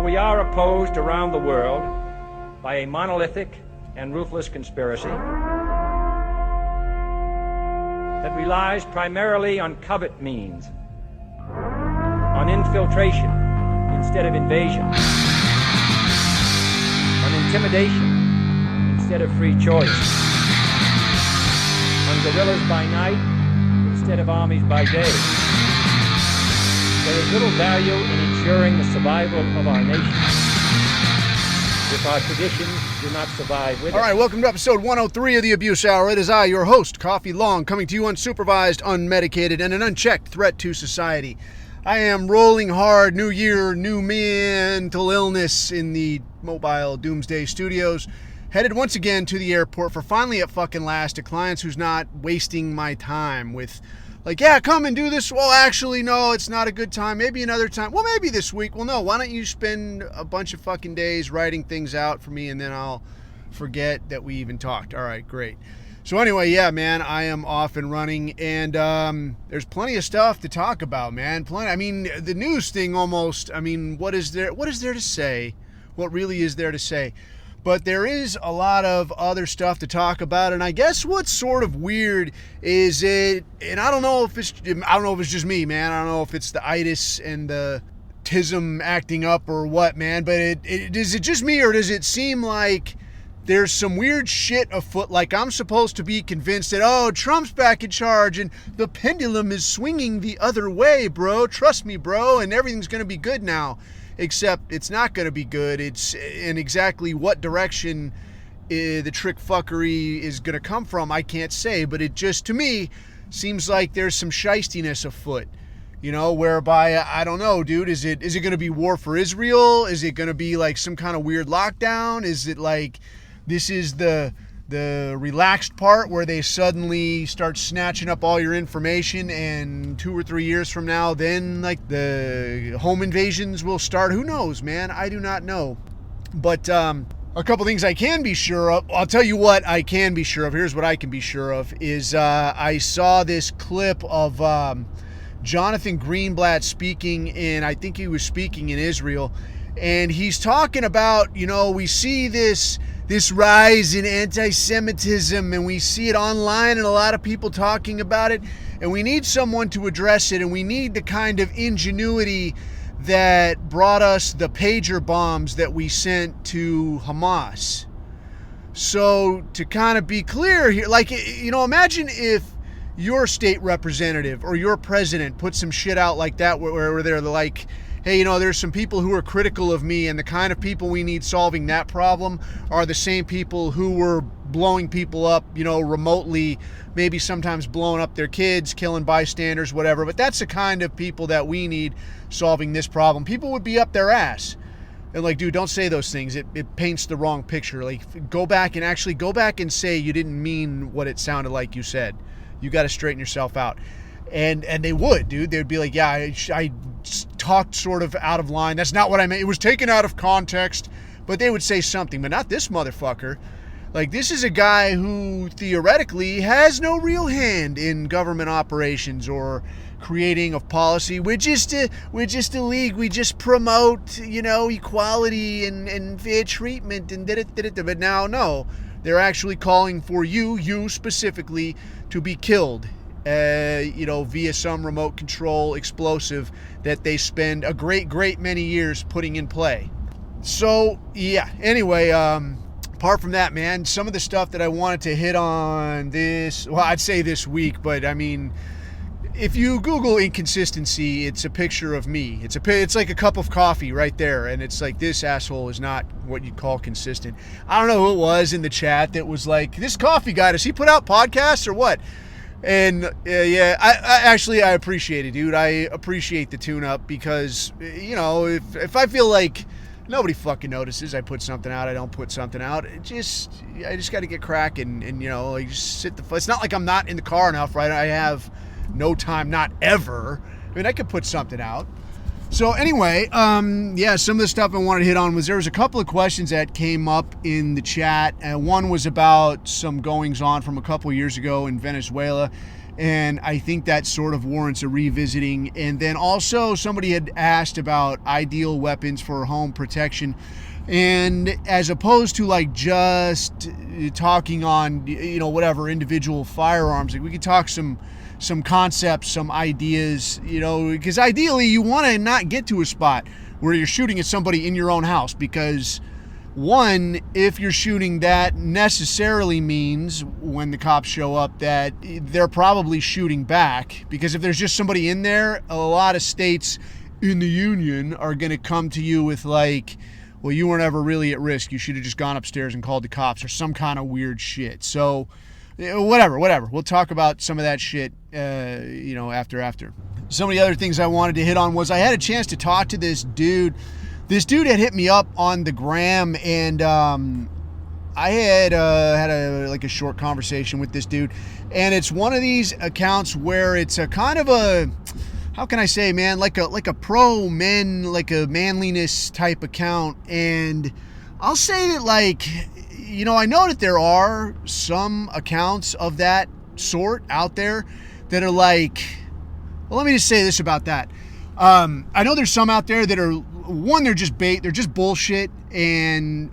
we are opposed around the world by a monolithic and ruthless conspiracy that relies primarily on covert means, on infiltration instead of invasion, on intimidation instead of free choice, on guerrillas by night instead of armies by day. There is little value in ensuring the survival of our nation if our traditions do not survive with it. All right, welcome to episode 103 of the Abuse Hour. It is I, your host, Coffee Long, coming to you unsupervised, unmedicated, and an unchecked threat to society. I am rolling hard, new year, new mental illness in the mobile Doomsday Studios. Headed once again to the airport for finally at fucking last a client who's not wasting my time with, like, yeah, come and do this. Well, actually, no, it's not a good time. Maybe another time. Well, maybe this week. Well, no, why don't you spend a bunch of fucking days writing things out for me and then I'll forget that we even talked. All right, great. So anyway, yeah, man, I am off and running, and there's plenty of stuff to talk about, man. Plenty. I mean, the news thing almost, I mean, what is there to say? What really is there to say? But there is a lot of other stuff to talk about, and I guess what's sort of weird is it, and I don't know if it's just me, man. I don't know if it's the itis and the tism acting up or what, man. But is it just me, or does it seem like there's some weird shit afoot? Like I'm supposed to be convinced that, oh, Trump's back in charge and the pendulum is swinging the other way, bro. Trust me, bro, and everything's gonna be good now. Except it's not going to be good. It's in exactly what direction the trick fuckery is going to come from, I can't say. But it just, to me, seems like there's some shystiness afoot. You know, whereby, I don't know, dude. Is it going to be war for Israel? Is it going to be like some kind of weird lockdown? Is it like this is the relaxed part where they suddenly start snatching up all your information, and 2 or 3 years from now, then like the home invasions will start? Who knows, man? I do not know. But a couple things I can be sure of. I'll tell you what I can be sure of. Here's what I can be sure of is I saw this clip of Jonathan Greenblatt speaking I think he was speaking in Israel, and he's talking about, you know, we see this rise in anti-Semitism, and we see it online and a lot of people talking about it, and we need someone to address it, and we need the kind of ingenuity that brought us the pager bombs that we sent to Hamas. So to kind of be clear here, like, you know, imagine if your state representative or your president put some shit out like that where they're like, hey, you know, there's some people who are critical of me, and the kind of people we need solving that problem are the same people who were blowing people up, you know, remotely, maybe sometimes blowing up their kids, killing bystanders, whatever. But that's the kind of people that we need solving this problem. People would be up their ass. And like, dude, don't say those things. It paints the wrong picture. Like, go back and say you didn't mean what it sounded like you said. You got to straighten yourself out. And they would, dude. They'd be like, yeah, I talked sort of out of line. That's not what I meant. It was taken out of context. But they would say something, but not this motherfucker. Like, this is a guy who theoretically has no real hand in government operations or creating of policy. We're just a league. We just promote, you know, equality and fair treatment and da-da-da-da-da. But now, no. They're actually calling for you specifically, to be killed. You know, via some remote control explosive that they spend a great many years putting in play. So, yeah, anyway, apart from that, man, some of the stuff that I wanted to hit on I'd say this week, but I mean, if you Google inconsistency, it's a picture of me. It's like a cup of coffee right there, and it's like, this asshole is not what you'd call consistent. I don't know who it was in the chat that was like, this coffee guy, does he put out podcasts or what? And yeah, I appreciate it, dude. I appreciate the tune-up because, you know, if I feel like nobody fucking notices I put something out, I don't put something out. I just got to get cracking and, you know, like, just sit it's not like I'm not in the car enough, right? I have no time, not ever. I mean, I could put something out. So anyway, yeah, some of the stuff I wanted to hit on was there was a couple of questions that came up in the chat. And one was about some goings on from a couple of years ago in Venezuela. And I think that sort of warrants a revisiting. And then also somebody had asked about ideal weapons for home protection. And as opposed to like just talking on, whatever individual firearms, like we could talk some concepts, some ideas, because ideally you want to not get to a spot where you're shooting at somebody in your own house, because one, if you're shooting, that necessarily means when the cops show up that they're probably shooting back, because if there's just somebody in there, a lot of states in the union are going to come to you with like, well, you weren't ever really at risk. You should have just gone upstairs and called the cops or some kind of weird shit. So whatever. We'll talk about some of that shit, after. Some of the other things I wanted to hit on was I had a chance to talk to this dude. This dude had hit me up on the gram, and I had a short conversation with this dude. And it's one of these accounts where it's a kind of a, how can I say, man, like a pro men, like a manliness type account. And I'll say that, like, I know that there are some accounts of that sort out there that are like, well, let me just say this about that. I know there's some out there that are, one, they're just bait, they're just bullshit, and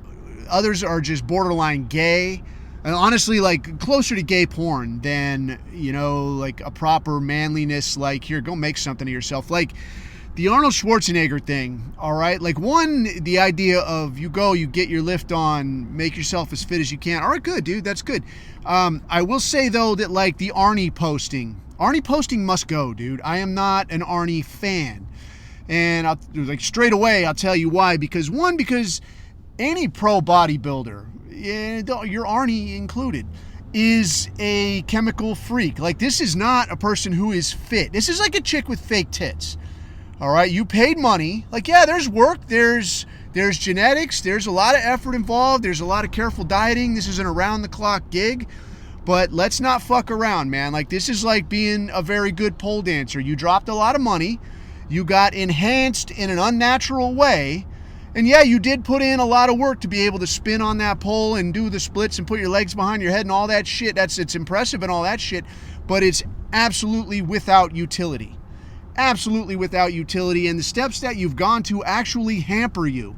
others are just borderline gay. And honestly, like closer to gay porn than, like a proper manliness, like, here, go make something of yourself. Like the Arnold Schwarzenegger thing, all right? Like, one, the idea of you get your lift on, make yourself as fit as you can. All right, good, dude, that's good. I will say, though, that like the Arnie posting must go, dude. I am not an Arnie fan. And straight away, I'll tell you why. Because any pro bodybuilder, your Arnie included, is a chemical freak. Like, this is not a person who is fit. This is like a chick with fake tits. All right, you paid money. Like, yeah, there's work, there's genetics, there's a lot of effort involved, there's a lot of careful dieting. This is an around-the-clock gig. But let's not fuck around, man. Like, this is like being a very good pole dancer. You dropped a lot of money. You got enhanced in an unnatural way. And yeah, you did put in a lot of work to be able to spin on that pole and do the splits and put your legs behind your head and all that shit. It's impressive and all that shit, but it's absolutely without utility. Absolutely without utility. And the steps that you've gone to actually hamper you.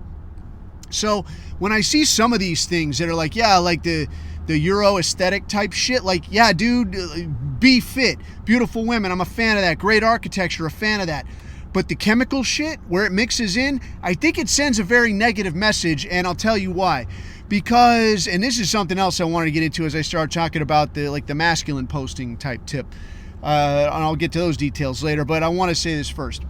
So when I see some of these things that are like, yeah, like the Euro aesthetic type shit, like, yeah, dude, be fit, beautiful women, I'm a fan of that. Great architecture, a fan of that. But the chemical shit, where it mixes in, I think it sends a very negative message, and I'll tell you why. Because, and this is something else I wanted to get into as I start talking about the masculine posting type tip. And I'll get to those details later, but I want to say this first.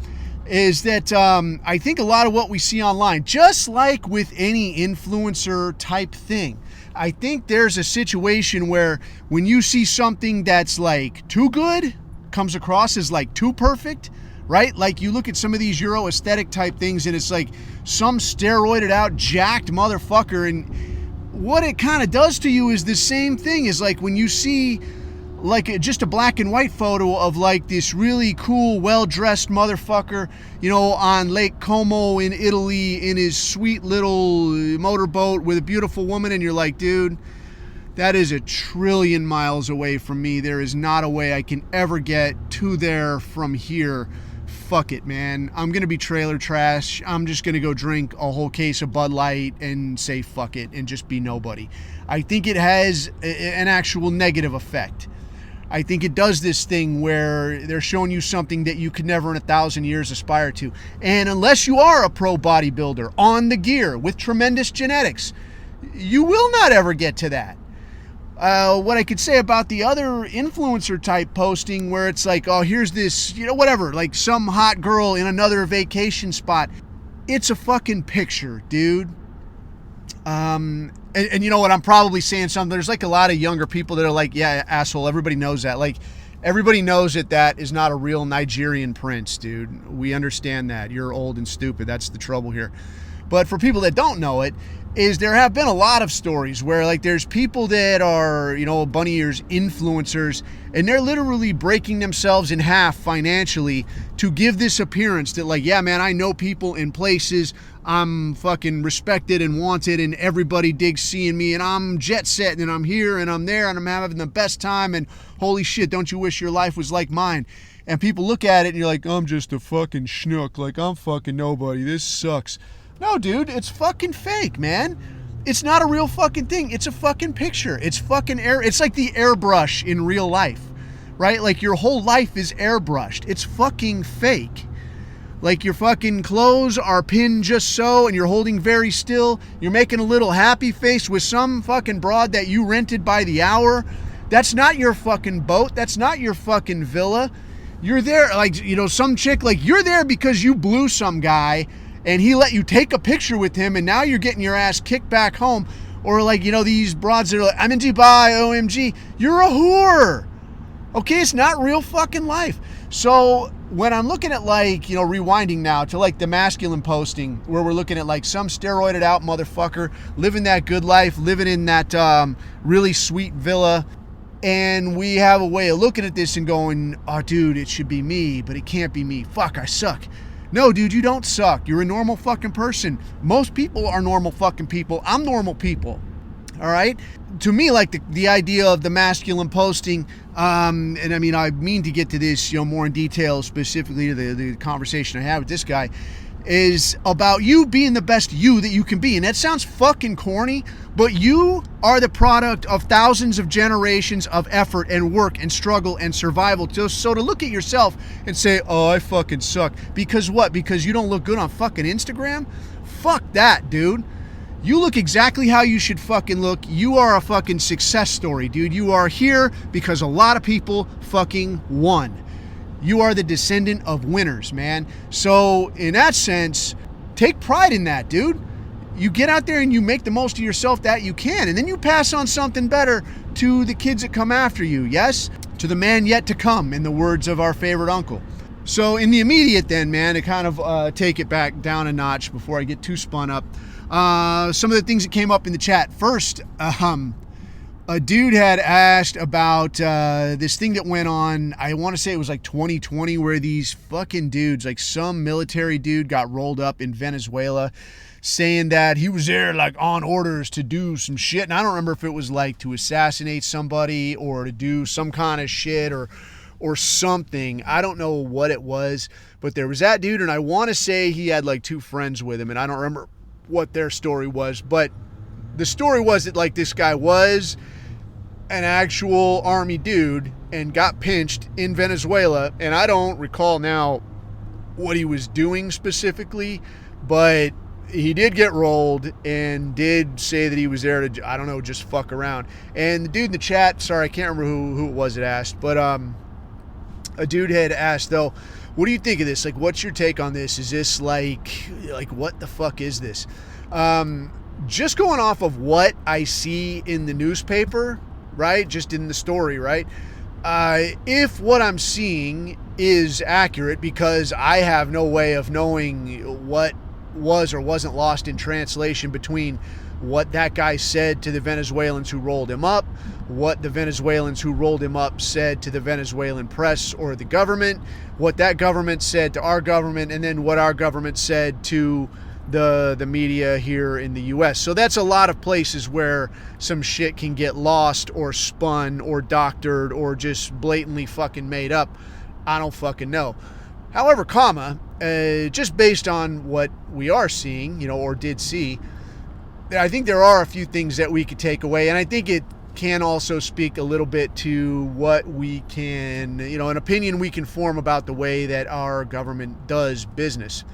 Is that I think a lot of what we see online, just like with any influencer type thing, I think there's a situation where when you see something that's like too good, comes across as like too perfect, right? Like you look at some of these Euro aesthetic type things and it's like some steroided out, jacked motherfucker. And what it kind of does to you is the same thing as like when you see like just a black and white photo of like this really cool, well-dressed motherfucker, on Lake Como in Italy in his sweet little motorboat with a beautiful woman. And you're like, dude, that is 1,000,000,000,000 miles away from me. There is not a way I can ever get to there from here. Fuck it, man. I'm going to be trailer trash. I'm just going to go drink a whole case of Bud Light and say fuck it and just be nobody. I think it has an actual negative effect. I think it does this thing where they're showing you something that you could never in 1,000 years aspire to. And unless you are a pro bodybuilder on the gear with tremendous genetics, you will not ever get to that. What I could say about the other influencer type posting where it's like, oh, here's this, whatever, like some hot girl in another vacation spot. It's a fucking picture, dude. And you know what, I'm probably saying something. There's like a lot of younger people that are like, yeah, asshole, everybody knows that. Like, everybody knows that is not a real Nigerian prince, dude. We understand that. You're old and stupid. That's the trouble here. But for people that don't know it, is there have been a lot of stories where like there's people that are, bunny ears influencers, and they're literally breaking themselves in half financially to give this appearance that like, yeah, man, I know people in places, I'm fucking respected and wanted and everybody digs seeing me and I'm jet setting and I'm here and I'm there and I'm having the best time and holy shit, don't you wish your life was like mine? And people look at it and you're like, I'm just a fucking schnook. Like, I'm fucking nobody. This sucks. No, dude, it's fucking fake, man. It's not a real fucking thing. It's a fucking picture. It's fucking it's like the airbrush in real life, right? Like your whole life is airbrushed. It's fucking fake. Like your fucking clothes are pinned just so and you're holding very still. You're making a little happy face with some fucking broad that you rented by the hour. That's not your fucking boat. That's not your fucking villa. You're there, like, you know, some chick, like, you're there because you blew some guy and he let you take a picture with him and now you're getting your ass kicked back home. Or like, you know, these broads that are like, I'm in Dubai, OMG. You're a whore. Okay, it's not real fucking life. So when I'm looking at, like, you know, rewinding now to like the masculine posting where we're looking at like some steroided out motherfucker living that good life, living in that really sweet villa. And we have a way of looking at this and going, oh, dude, it should be me, but it can't be me. Fuck, I suck. No, dude, you don't suck. You're a normal fucking person. Most people are normal fucking people. I'm normal people. All right? To me, like the idea of the masculine posting, and I mean, I mean to get to this, you know, more in detail, specifically to the conversation I had with this guy, is about you being the best you that you can be. And that sounds fucking corny, but you are the product of thousands of generations of effort and work and struggle and survival. So to look at yourself and say, oh, I fucking suck. Because what? Because you don't look good on fucking Instagram? Fuck that, dude. You look exactly how you should fucking look. You are a fucking success story, dude. You are here because a lot of people fucking won. You are the descendant of winners, man. So in that sense, take pride in that, dude. You get out there and you make the most of yourself that you can. And then you pass on something better to the kids that come after you, yes? To the man yet to come, in the words of our favorite uncle. So in the immediate then, man, to kind of take it back down a notch before I get too spun up, some of the things that came up in the chat. First, a dude had asked about this thing that went on, I want to say it was like 2020, where these fucking dudes, like some military dude got rolled up in Venezuela saying that he was there like on orders to do some shit. And I don't remember if it was like to assassinate somebody or to do some kind of shit or something. I don't know what it was, but there was that dude, and I want to say he had like two friends with him, and I don't remember what their story was, but the story was that like this guy was an actual army dude and got pinched in Venezuela, and I don't recall now what he was doing specifically, but he did get rolled and did say that he was there to, I don't know, just fuck around. And the dude in the chat, sorry, I can't remember who it was that asked, but a dude had asked though, what do you think of this? Like, what's your take on this? Is this like what the fuck is this? Just going off of what I see in the newspaper, right? Just in the story, right? If what I'm seeing is accurate, because I have no way of knowing what was or wasn't lost in translation between what that guy said to the Venezuelans who rolled him up, what the Venezuelans who rolled him up said to the Venezuelan press or the government, what that government said to our government, and then what our government said to the media here in the US. So that's a lot of places where some shit can get lost or spun or doctored or just blatantly fucking made up. I don't fucking know. However, just based on what we are seeing, you know, or did see, I think there are a few things that we could take away, and I think it can also speak a little bit to what we can, you know, an opinion we can form about the way that our government does business.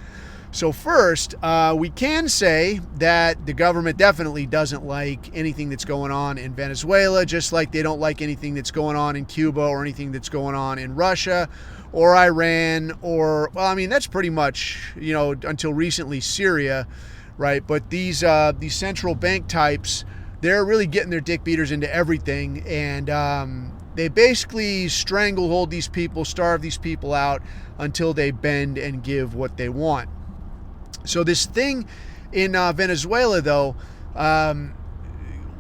So first, we can say that the government definitely doesn't like anything that's going on in Venezuela, just like they don't like anything that's going on in Cuba or anything that's going on in Russia or Iran or, well, I mean, that's pretty much, you know, until recently Syria, right? But these central bank types, they're really getting their dick beaters into everything, and they basically stranglehold these people, starve these people out until they bend and give what they want. So this thing in Venezuela, though,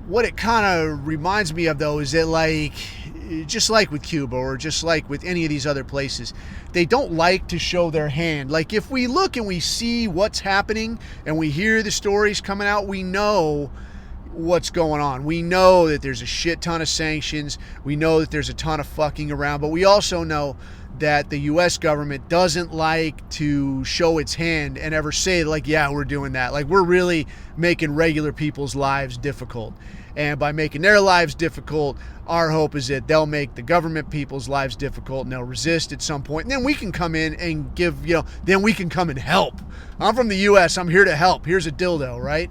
what it kind of reminds me of, though, is that, like, just like with Cuba or just like with any of these other places, they don't like to show their hand. Like if we look and we see what's happening and we hear the stories coming out, we know what's going on. We know that there's a shit ton of sanctions. We know that there's a ton of fucking around, but we also know that the U.S. government doesn't like to show its hand and ever say like, yeah, we're doing that. Like we're really making regular people's lives difficult. And by making their lives difficult, our hope is that they'll make the government people's lives difficult and they'll resist at some point. And then we can come in and give, then we can come and help. I'm from the U.S. I'm here to help. Here's a dildo, right?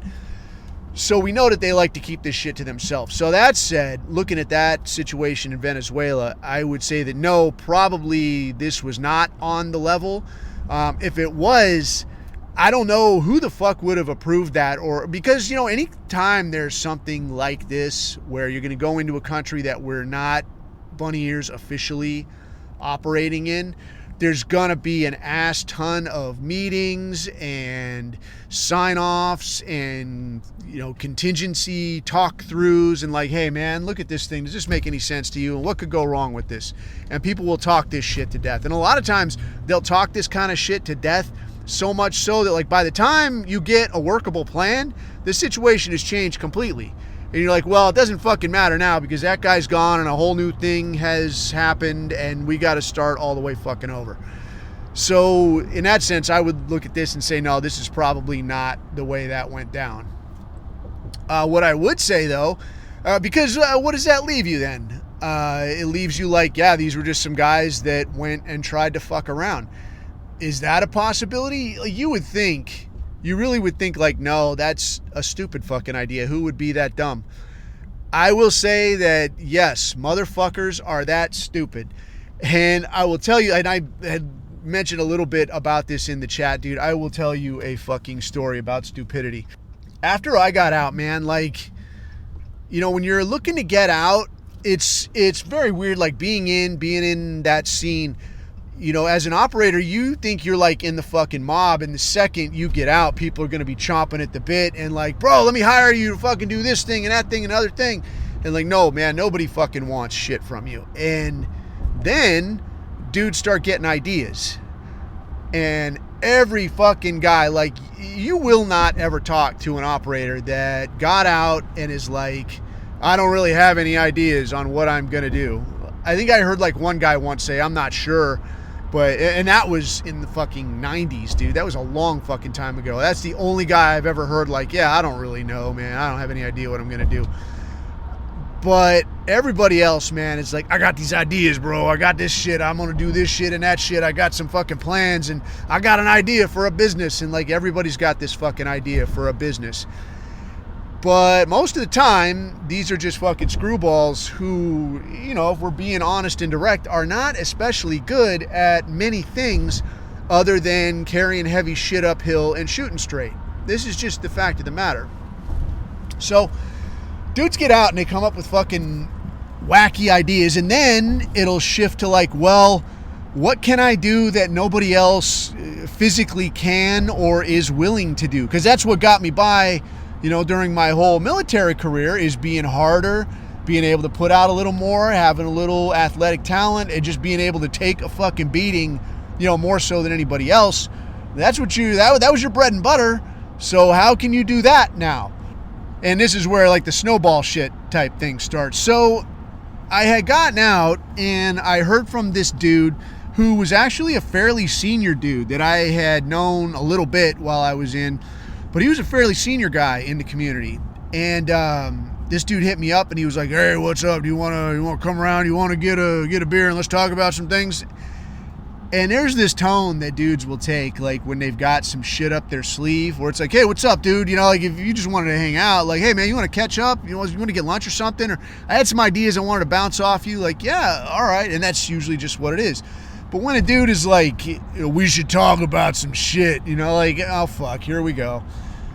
So we know that they like to keep this shit to themselves. So that said, looking at that situation in Venezuela, I would say that no, probably this was not on the level. If it was, I don't know who the fuck would have approved that, or because, anytime there's something like this where you're going to go into a country that we're not bunny ears officially operating in, there's going to be an ass ton of meetings and sign-offs and, contingency talk-throughs and like, hey, man, look at this thing. Does this make any sense to you? And what could go wrong with this? And people will talk this shit to death. And a lot of times they'll talk this kind of shit to death so much so that like by the time you get a workable plan, the situation has changed completely. And you're like, well, it doesn't fucking matter now because that guy's gone and a whole new thing has happened and we got to start all the way fucking over. So in that sense, I would look at this and say, no, this is probably not the way that went down. What I would say though, because what does that leave you then? It leaves you like, yeah, these were just some guys that went and tried to fuck around. Is that a possibility? You would think. You really would think like, no, that's a stupid fucking idea. Who would be that dumb? I will say that, yes, motherfuckers are that stupid. And I will tell you, and I had mentioned a little bit about this in the chat, dude. I will tell you a fucking story about stupidity. After I got out, man, like, when you're looking to get out, it's very weird, like being in that scene. As an operator, you think you're like in the fucking mob, and the second you get out, people are going to be chomping at the bit and like, bro, let me hire you to fucking do this thing and that thing and other thing. And like, no, man, nobody fucking wants shit from you. And then dudes start getting ideas. And every fucking guy, like, you will not ever talk to an operator that got out and is like, I don't really have any ideas on what I'm going to do. I think I heard like one guy once say, I'm not sure. And that was in the fucking 90s, dude. That was a long fucking time ago. That's the only guy I've ever heard like, yeah, I don't really know, man. I don't have any idea what I'm going to do. But everybody else, man, is like, I got these ideas, bro. I got this shit. I'm going to do this shit and that shit. I got some fucking plans and I got an idea for a business. And like, everybody's got this fucking idea for a business. But most of the time, these are just fucking screwballs who, if we're being honest and direct, are not especially good at many things other than carrying heavy shit uphill and shooting straight. This is just the fact of the matter. So, dudes get out and they come up with fucking wacky ideas, and then it'll shift to like, well, what can I do that nobody else physically can or is willing to do? Because that's what got me by, during my whole military career, is being harder, being able to put out a little more, having a little athletic talent, and just being able to take a fucking beating, more so than anybody else. That's what that was your bread and butter. So how can you do that now? And this is where like the snowball shit type thing starts. So I had gotten out and I heard from this dude who was actually a fairly senior dude that I had known a little bit while I was in. But he was a fairly senior guy in the community. And this dude hit me up and he was like, hey, what's up? Do you want to come around? You want to get a beer and let's talk about some things? And there's this tone that dudes will take, like when they've got some shit up their sleeve, where it's like, hey, what's up, dude? Like if you just wanted to hang out, like, hey, man, you want to catch up? You want to get lunch or something? Or I had some ideas I wanted to bounce off you. Like, yeah, all right. And that's usually just what it is. But when a dude is like, we should talk about some shit, like, oh, fuck, here we go.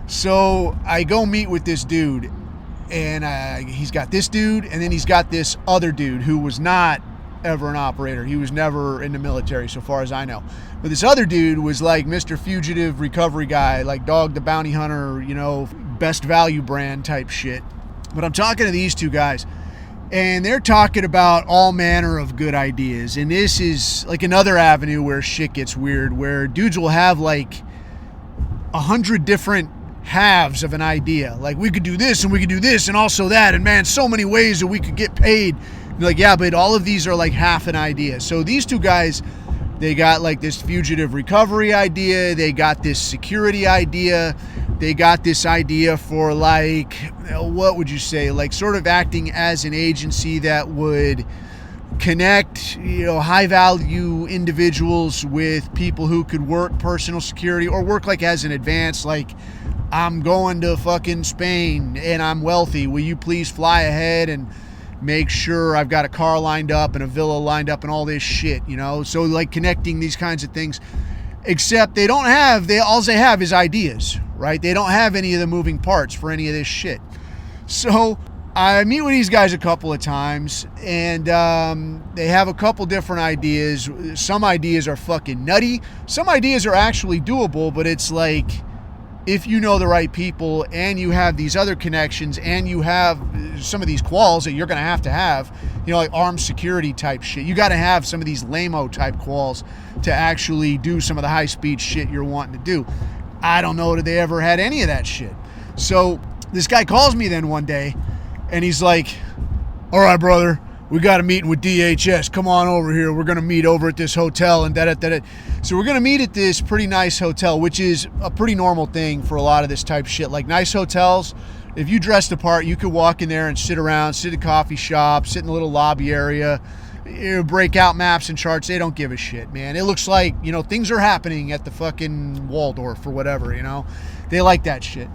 So I go meet with this dude, and he's got this dude, and then he's got this other dude who was not ever an operator. He was never in the military, so far as I know. But this other dude was like Mr. Fugitive recovery guy, like Dog the Bounty Hunter, best value brand type shit. But I'm talking to these two guys, And they're talking about all manner of good ideas. And this is like another avenue where shit gets weird, where dudes will have like 100 different halves of an idea. Like, we could do this and we could do this and also that. And man, so many ways that we could get paid. And like, yeah, but all of these are like half an idea. So these two guys, they got like this fugitive recovery idea. They got this security idea. They got this idea for like, what would you say? Like sort of acting as an agency that would connect, high value individuals with people who could work personal security or work like as an advance, like, I'm going to fucking Spain and I'm wealthy. Will you please fly ahead and make sure I've got a car lined up and a villa lined up and all this shit, So like connecting these kinds of things, except all they have is ideas, right? They don't have any of the moving parts for any of this shit. So I meet with these guys a couple of times and they have a couple different ideas. Some ideas are fucking nutty. Some ideas are actually doable, but it's like, if you know the right people and you have these other connections and you have some of these quals that you're going to have, like armed security type shit, you got to have some of these lame-o type quals to actually do some of the high-speed shit you're wanting to do. I don't know that they ever had any of that shit. So this guy calls me then one day and he's like, all right, brother, we got a meeting with DHS. Come on over here. We're going to meet over at this hotel and da-da-da-da. So we're going to meet at this pretty nice hotel, which is a pretty normal thing for a lot of this type shit. Like nice hotels, if you dressed the part, you could walk in there and sit around, sit at a coffee shop, sit in the little lobby area, break out maps and charts. They don't give a shit, man. It looks like, things are happening at the fucking Waldorf or whatever, They like that shit.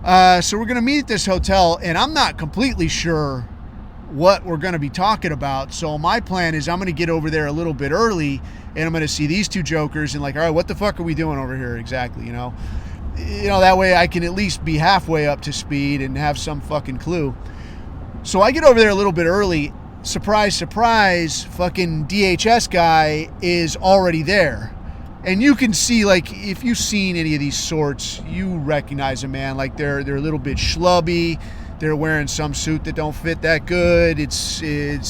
So we're going to meet at this hotel, and I'm not completely sure what we're going to be talking about. So my plan is I'm going to get over there a little bit early and I'm going to see these two jokers and like, all right, what the fuck are we doing over here exactly? That way I can at least be halfway up to speed and have some fucking clue. So I get over there a little bit early. Surprise, surprise, fucking DHS guy is already there. And you can see, like, if you've seen any of these sorts, you recognize them, man. Like, they're a little bit schlubby. They're wearing some suit that don't fit that good. It's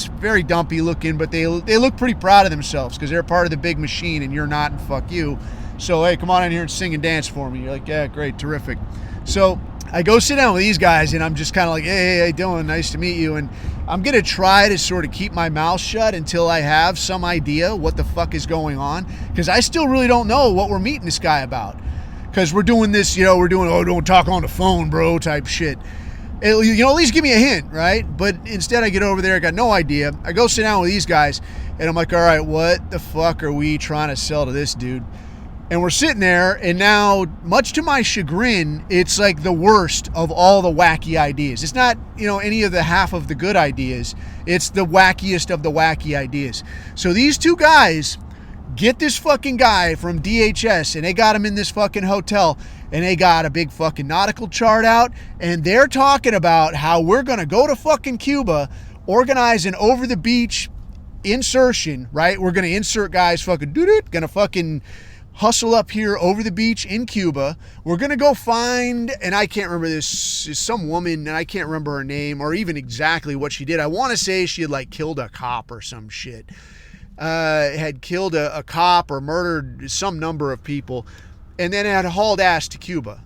very dumpy looking, but they look pretty proud of themselves because they're part of the big machine and you're not, and fuck you. So, hey, come on in here and sing and dance for me. You're like, yeah, great, terrific. So I go sit down with these guys and I'm just kind of like, hey, how you doing? Nice to meet you. And I'm going to try to sort of keep my mouth shut until I have some idea what the fuck is going on, because I still really don't know what we're meeting this guy about. Because we're doing this, don't talk on the phone, bro, type shit. At least give me a hint, right? But instead I get over there, I got no idea. I go sit down with these guys, and I'm like, all right, what the fuck are we trying to sell to this dude? And we're sitting there, and now, much to my chagrin, it's like the worst of all the wacky ideas. It's not, any of the half of the good ideas. It's the wackiest of the wacky ideas. So these two guys get this fucking guy from DHS, and they got him in this fucking hotel, and they got a big fucking nautical chart out, and they're talking about how we're going to go to fucking Cuba, organize an over-the-beach insertion, right? We're going to insert guys fucking doo-doo, going to fucking hustle up here over the beach in Cuba. We're going to go find, and I can't remember this, is some woman, and I can't remember her name or even exactly what she did. I want to say she had like killed a cop or some shit. Had killed a cop or murdered some number of people, and then had hauled ass to Cuba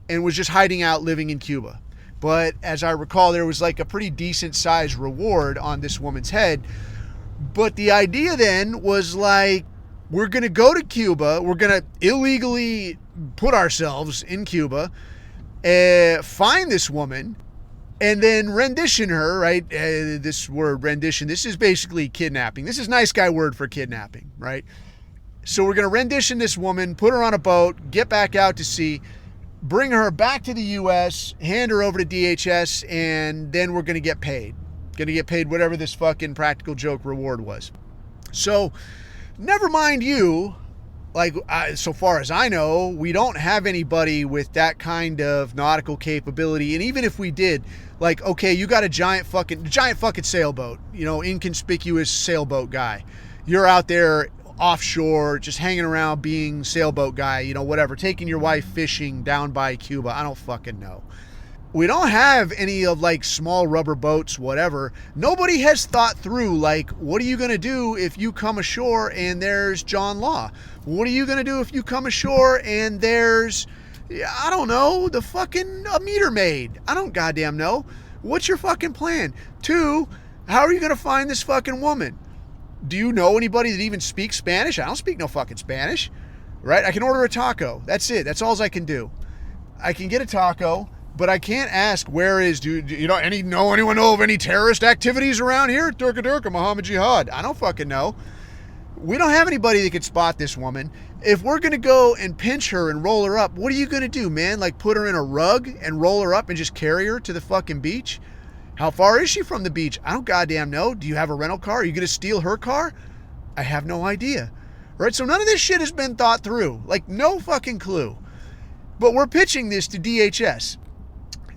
and was just hiding out living in Cuba. But as I recall, there was like a pretty decent sized reward on this woman's head. But the idea then was like, we're going to go to Cuba. We're going to illegally put ourselves in Cuba, find this woman, and then rendition her, right? This word rendition, this is basically kidnapping. This is nice guy word for kidnapping, right? So we're going to rendition this woman, put her on a boat, get back out to sea, bring her back to the U.S., hand her over to DHS, and then we're going to get paid. Going to get paid whatever this fucking practical joke reward was. So never mind you, like, so far as I know, we don't have anybody with that kind of nautical capability. And even if we did, like, okay, you got a giant fucking sailboat, inconspicuous sailboat guy. You're out there offshore, just hanging around being sailboat guy, whatever, taking your wife fishing down by Cuba. I don't fucking know. We don't have any of like small rubber boats, whatever. Nobody has thought through, like, what are you going to do if you come ashore and there's John Law? What are you going to do if you come ashore and there's, I don't know, the fucking a meter maid? I don't goddamn know. What's your fucking plan? 2, how are you going to find this fucking woman? Do you know anybody that even speaks Spanish? I don't speak no fucking Spanish, right? I can order a taco. That's it. That's all I can do. I can get a taco. But I can't ask, where is, do you know anyone know of any terrorist activities around here? Turka Turka, Muhammad Jihad. I don't fucking know. We don't have anybody that could spot this woman. If we're going to go and pinch her and roll her up, what are you going to do, man? Like put her in a rug and roll her up and just carry her to the fucking beach? How far is she from the beach? I don't goddamn know. Do you have a rental car? Are you going to steal her car? I have no idea. Right? So none of this shit has been thought through. Like no fucking clue. But we're pitching this to DHS.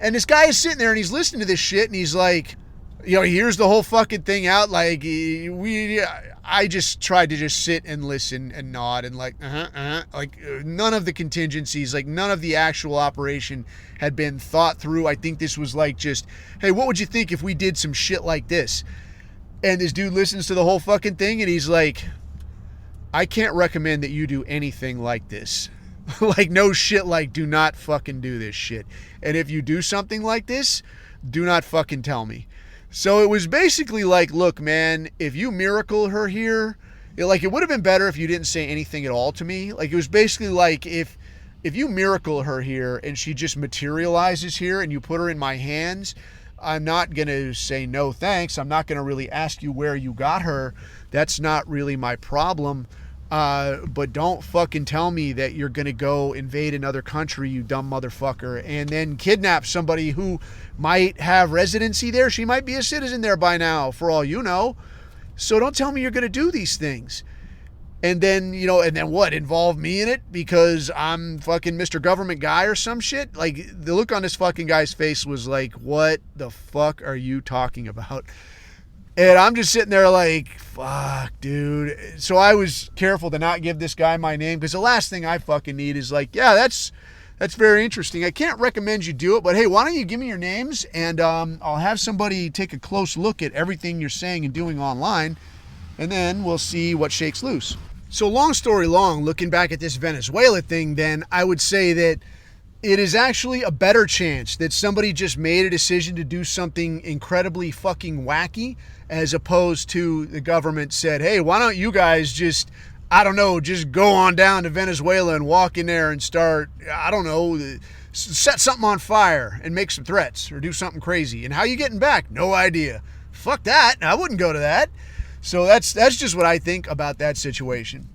And this guy is sitting there and he's listening to this shit and he's like, you know, he hears the whole fucking thing out. Like, I just tried to just sit and listen and nod and like, like none of the contingencies, like none of the actual operation had been thought through. I think this was like just, hey, what would you think if we did some shit like this? And this dude listens to the whole fucking thing and he's like, I can't recommend that you do anything like this. Like no shit, like do not fucking do this shit. And if you do something like this, do not fucking tell me. So it was basically like, look, man, if you miracle her here, it would have been better if you didn't say anything at all to me. Like it was basically like if you miracle her here and she just materializes here and you put her in my hands, I'm not going to say no thanks. I'm not going to really ask you where you got her. That's not really my problem. But don't fucking tell me that you're going to go invade another country, you dumb motherfucker, and then kidnap somebody who might have residency there. She might be a citizen there by now, for all you know. So don't tell me you're going to do these things. And then, you know, and then what? Involve me in it because I'm fucking Mr. Government Guy or some shit? Like, the look on this fucking guy's face was like, what the fuck are you talking about? And I'm just sitting there like, fuck, dude. So I was careful to not give this guy my name because the last thing I fucking need is like, yeah, that's very interesting. I can't recommend you do it, but hey, why don't you give me your names and I'll have somebody take a close look at everything you're saying and doing online, and then we'll see what shakes loose. So long story long, looking back at this Venezuela thing, then I would say that it is actually a better chance that somebody just made a decision to do something incredibly fucking wacky as opposed to the government said, hey, why don't you guys just, I don't know, just go on down to Venezuela and walk in there and start, I don't know, set something on fire and make some threats or do something crazy. And how you getting back? No idea. Fuck that. I wouldn't go to that. So that's just what I think about that situation.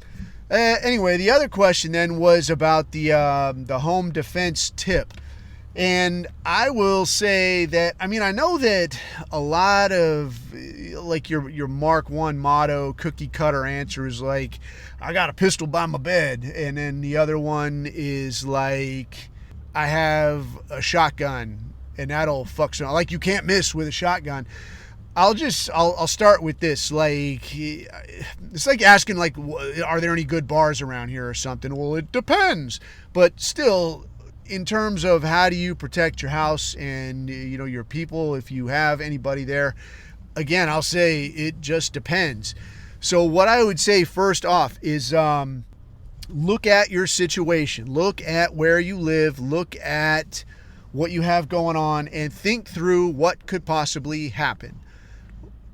Anyway, the other question then was about the home defense tip. And I will say that, I mean, I know that a lot of like your Mark 1 motto cookie cutter answer is like, I got a pistol by my bed. And then the other one is like, I have a shotgun and that'll fuck some, like you can't miss with a shotgun. I'll start with this. Like, it's like asking, like, are there any good bars around here or something? Well, it depends. But still, in terms of how do you protect your house and, you know, your people, if you have anybody there, again, I'll say it just depends. So what I would say first off is look at your situation. Look at where you live. Look at what you have going on and think through what could possibly happen.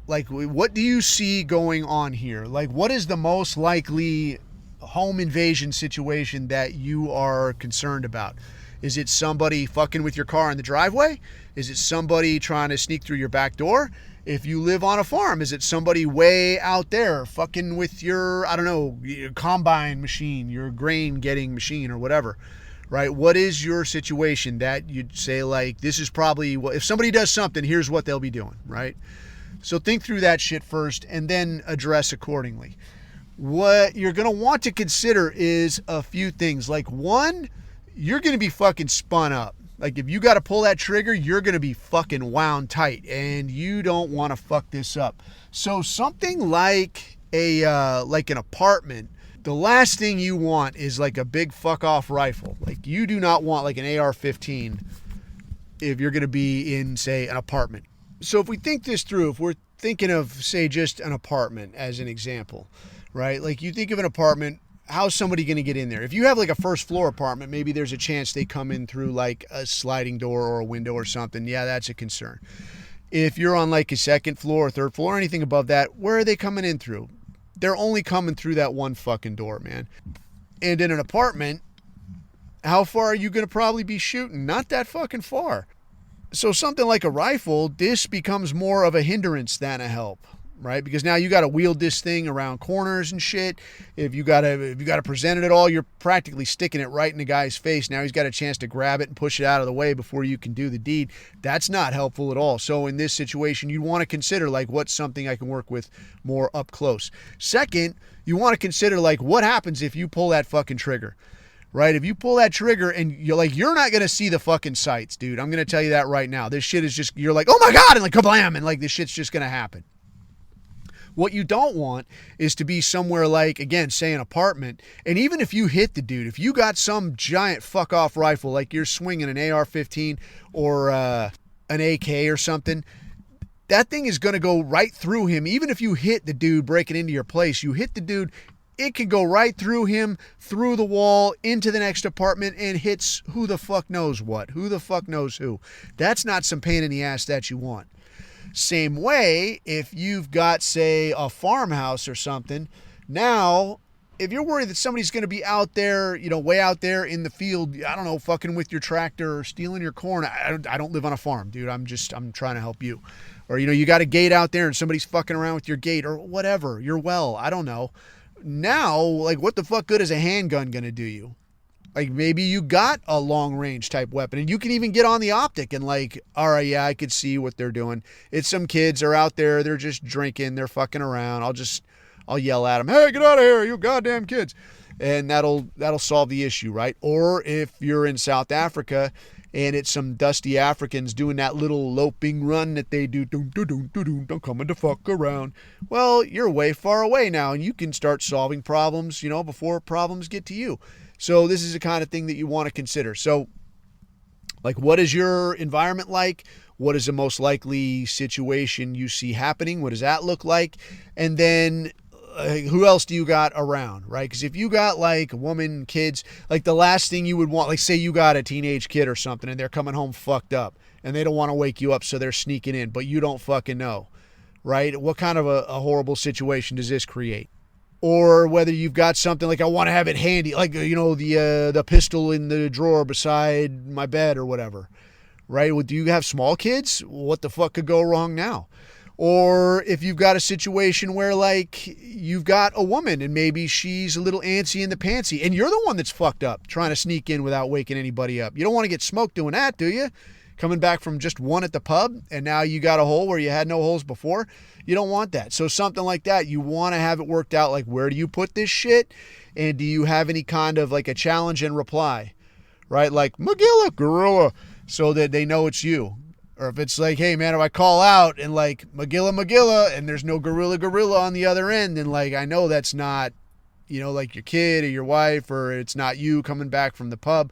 Like, what do you see going on here? Like, what is the most likely home invasion situation that you are concerned about? Is it somebody fucking with your car in the driveway? Is it somebody trying to sneak through your back door? If you live on a farm, is it somebody way out there fucking with your, I don't know, your combine machine, your grain getting machine or whatever, right? What is your situation that you'd say, like, this is probably, if somebody does something, here's what they'll be doing, right? So think through that shit first and then address accordingly. What you're going to want to consider is a few things. Like, one, you're going to be fucking spun up. Like, if you got to pull that trigger, you're going to be fucking wound tight and you don't want to fuck this up. So something like like an apartment, the last thing you want is like a big fuck off rifle. Like, you do not want like an AR-15 if you're going to be in, say, an apartment. So if we think this through, if we're thinking of, say, just an apartment as an example, right? Like you think of an apartment, how's somebody going to get in there? If you have like a first floor apartment, maybe there's a chance they come in through like a sliding door or a window or something. Yeah, that's a concern. If you're on like a second floor or third floor or anything above that, where are they coming in through? They're only coming through that one fucking door, man. And in an apartment, how far are you going to probably be shooting? Not that fucking far. So something like a rifle, this becomes more of a hindrance than a help, right? Because now you got to wield this thing around corners and shit. If you got to present it at all, you're practically sticking it right in the guy's face. Now he's got a chance to grab it and push it out of the way before you can do the deed. That's not helpful at all. So in this situation, you want to consider like what's something I can work with more up close. Second, you want to consider like what happens if you pull that fucking trigger. Right? If you pull that trigger and you're not going to see the fucking sights, dude. I'm going to tell you that right now. This shit is just, you're like, oh my God, and like kablam, and like this shit's just going to happen. What you don't want is to be somewhere like, again, say an apartment, and even if you hit the dude, if you got some giant fuck off rifle, like you're swinging an AR-15 or an AK or something, that thing is going to go right through him. Even if you hit the dude breaking into your place, you hit the dude, it can go right through him, through the wall, into the next apartment, and hits who the fuck knows what. Who the fuck knows who. That's not some pain in the ass that you want. Same way, if you've got, say, a farmhouse or something, now, if you're worried that somebody's going to be out there, way out there in the field, I don't know, fucking with your tractor or stealing your corn. I don't live on a farm, dude. I'm trying to help you. Or, you got a gate out there and somebody's fucking around with your gate or whatever, your well, I don't know. Now, like, what the fuck good is a handgun gonna do you? Like, maybe you got a long range type weapon and you can even get on the optic and like, all right, yeah, I could see what they're doing. It's some kids are out there, they're just drinking, they're fucking around. I'll yell at them, hey, get out of here, you goddamn kids. And that'll solve the issue, right? Or if you're in South Africa and it's some dusty Africans doing that little loping run that they do, don't come to fuck around. Well, you're way far away now, and you can start solving problems, before problems get to you. So this is the kind of thing that you want to consider. So, like, what is your environment like? What is the most likely situation you see happening? What does that look like? And then who else do you got around, right? Because if you got like a woman, kids, like the last thing you would want, like say you got a teenage kid or something and they're coming home fucked up and they don't want to wake you up, so they're sneaking in, but you don't fucking know, right? What kind of a horrible situation does this create? Or whether you've got something like, I want to have it handy, like, the pistol in the drawer beside my bed or whatever, right? Well, do you have small kids? What the fuck could go wrong now? Or if you've got a situation where like you've got a woman and maybe she's a little antsy in the pantsy and you're the one that's fucked up trying to sneak in without waking anybody up. You don't want to get smoked doing that, do you? Coming back from just one at the pub and now you got a hole where you had no holes before. You don't want that. So something like that, you want to have it worked out. Like, where do you put this shit? And do you have any kind of like a challenge and reply, right? Like Magilla, gorilla, so that they know it's you. Or if it's like, hey man, if I call out and like Magilla and there's no gorilla on the other end, then like I know that's not, like your kid or your wife, or it's not you coming back from the pub,